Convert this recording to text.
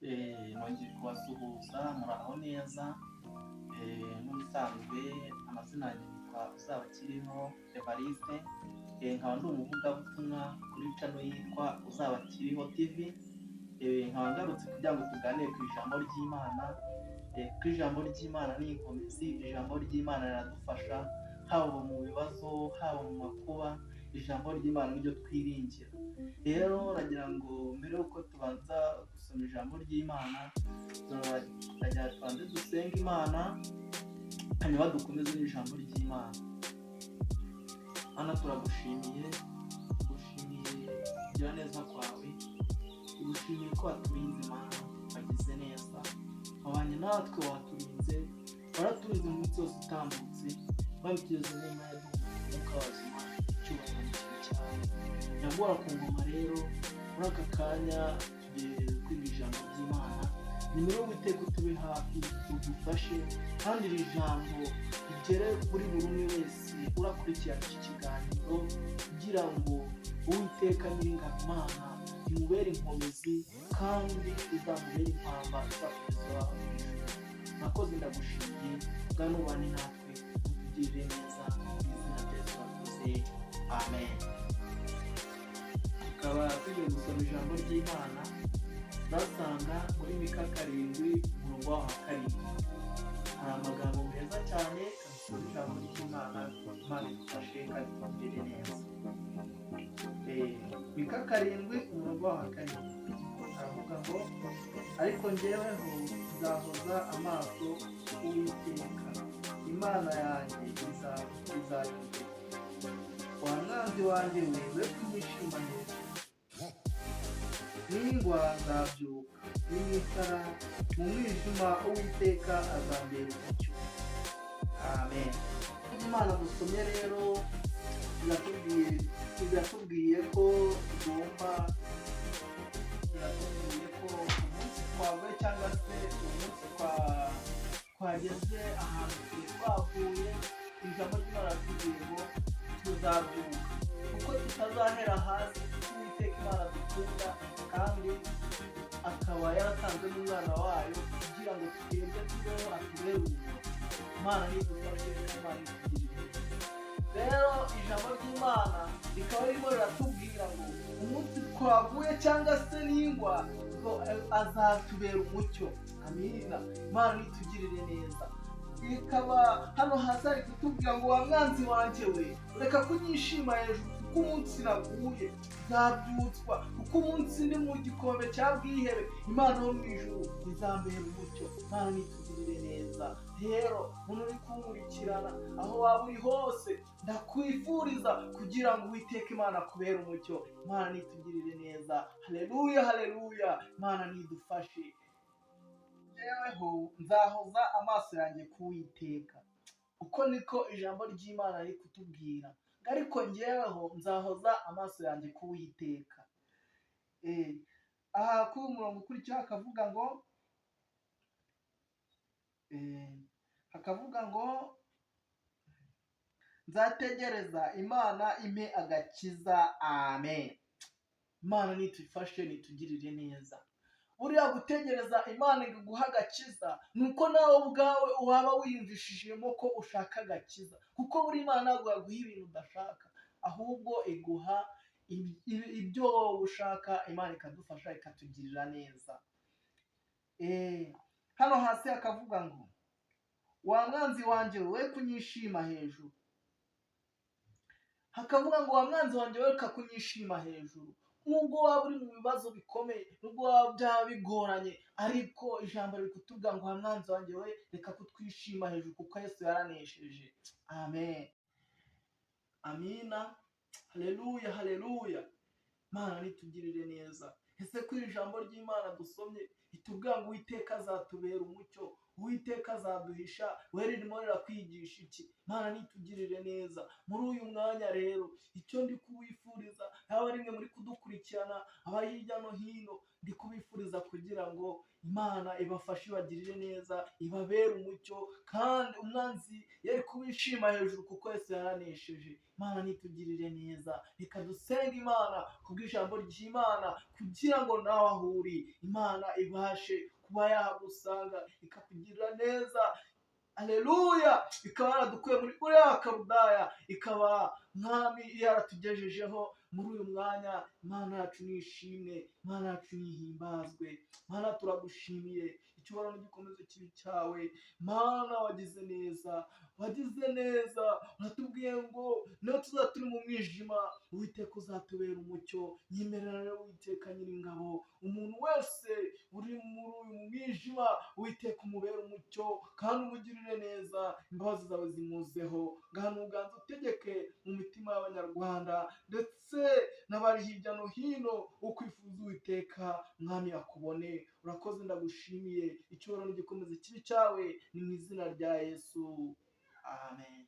nongeye kubasuhuza muraho neza. Nk'ubusanzwe amazina yanjye nitwa Uzabakiriho Evariste, nkaba ndi umuvugabutumwa kuri channel yitwa Uzabakiriho TV. Nkaba ngarutse kugira ngo tuganire ku ijambo ry'Imana, kuko ijambo ry'Imana ni inkomezi, ijambo ry'Imana riradufasha haba mu bibazo, haba mu makuba. Ijambo ry'Imana niryo twiringira. Rero nagira ngo mbere yuko tubanza gusoma ijambo ry'Imana, turagira tubanze dusenga Imana, hanyuma dukomeze n'ijambo ry'Imana. Mana, turagushimiye, tugushimiye kugira neza kwawe, tugushimiye ko waturinze Mana, wagize neza, wabanye natwe, waturinze, waraturinze mu minsi yose itambutse, wabigeze neza, umwuka wazima, icyubahiro cyawe nyagora ku ngoma. Rero muri aka kanya tugiye kwiga ijambo ry'Imana, ni muri Uwiteka utube hafi, udufashe, kandi iri jambo rigere kuri buri umwe wese urakurikirana iki kiganiro, kugira ngo Uwiteka Nyiringabo Imana imubere inkomezi, kandi izamubere impamba izakugeza aho hejuru. Nakoze, ndagushimiye, bwana ubane natwe, utugirire neza, mu izina rya Yesu turakoze, amen. Tukaba tugiye gusoma ijambo ry'Imana, turasanga muri Mika 7 umurongo wa 7. Hari amagambo meza cyane mu ijambo ry'Imana, Imana idufashe kandi itugirire neza. Mika 7 umurongo wa 4 aravuga ngo, ariko njyeweho nzahoza amaso ku Uwiteka Imana yanjye, izayumvira. Wa mwanzi wanjye we kunyishima neza, ningwa nzabyuka, n'itara mu mwijima Uwiteka azambera umucyo. Amen. Imana dusomye rero iratubwiye ko tugomba, iratubwiye ko umunsi twavuye cyangwa se umunsi twageze ahantu twavuye, ijambo ry'Imana ritubwiye ngo tuzabyuka, kuko tutazahera hasi. Uwiteka Imana dukunda, kandi akaba yaratanze n'umwana wayo kugira ngo twebwe tubeho, atubere ubuntu. Imana nidufashe, Imana itugirire. Rero ijambo ry'Imana rikaba ririmo riratubwira ngo umunsi twavuye cyangwa se n'ingwa ngo azatubera umucyo. Amina. Imana nitugirire neza. Ikaba hano hasi ari kutubwira ngo, wa mwanzi wanjye we, reka kunyishima hejuru, kuko umunsi naguye nzabyutswa, kuko umunsi ndi mu gikombe cya bwihebe. Imana yo mu ijuru izambera umucyo. Imana nitugirire neza. Rero umuntu uri kunkurikirana aho waba uri hose, ndakwifuriza kugira ngo Uwiteka Imana akubere umucyo. Imana nitugirire neza. Haleluya, haleluya. Imana nidufashe. Njyeweho nzahoza amaso yanjye ku Uwiteka. Uko niko ijambo ry'Imana riri kutubwira. Ariko njyeweho nzahoza amaso yanjye ku Uwiteka. Aha kuri umurongo ukurikiyeho hakavuga ngo nzategereza Imana impe agakiza. Amen. Imana nitufashe, nitugirire neza. Buriya gutegereza Imana iguha agakiza, nuko nawe ubwawe waba wiyumvishijemo ko ushaka agakiza, kuko buri Imana ntabwo yaguha ibintu udashaka, ahubwo iguha ibyo ushaka. Imana ikadufasha, ikatugirira neza. Hano hasi hakavuga ngo, wa mwanzi wanjye we kunyishima hejuru. Hakavuga ngo, wa mwanzi wanjye we reka kunyishima hejuru. Nubwo waba uri mu bibazo bikomeye, nubwo waba byaba bigoranye, ariko ijambo riri kutubwira ngo, wa mwanzi wanjye we reka kutwishima hejuru, kuko Yesu yaranesheje. Amen. Amina. Haleluya, haleluya. Imana nitugirire neza. Ese kuri ijambo ry'Imana dusomye ritubwira ngo Uwiteka azatubera umucyo, Uwiteka azaduhisha, we ririmo rirakwigisha iki? Mana nitugirire neza muri uyu mwanya. Rero icyo ndi kubifuriza, yaba rimwe muri kudukurikirana, aba hirya no hino, ndi kubifuriza kugira ngo Imana ibafashe, ibagirire neza, ibabere umucyo, kandi umwanzi yari kubishima hejuru kuko Yesu yaranesheje. Mana nitugirire neza. Reka dusenge Imana kubw'ijambo ry'Imana, kugira ngo nawe aho uri, Imana ibashe kuba yahagusanga ikakugirira neza. Aleluya! Ikaba yaradukuye muri uriya Kaludaya, ikaba mwami yaratugejejeho muri uyu mwanya. Imana yacu nishimwe, Imana yacu nihimbazwe. Mana turagushimiye, icyubahiro gikomeze kibi cyawe. Mana wagize neza, wagize neza. Uratubwiye ngo niyo tuzaba turi mu mwijima, Uwiteka uzatubera umucyo. Nyemerera rero Uwiteka Nyiringabo, umuntu wese uri muri uyu mwijima, Uwiteka umubere umucyo kandi umugirire neza. Imbabazi zawe zimuzeho, ngana uganza utegeke mu mitima y'Abanyarwanda ndetse n'abari hirya no hino, ukwifuza Uwiteka mwami yakubone. Urakoze, ndagushimiye. Icyubahiro gikomeze kibi cyawe, ni mu izina rya Yesu, amen.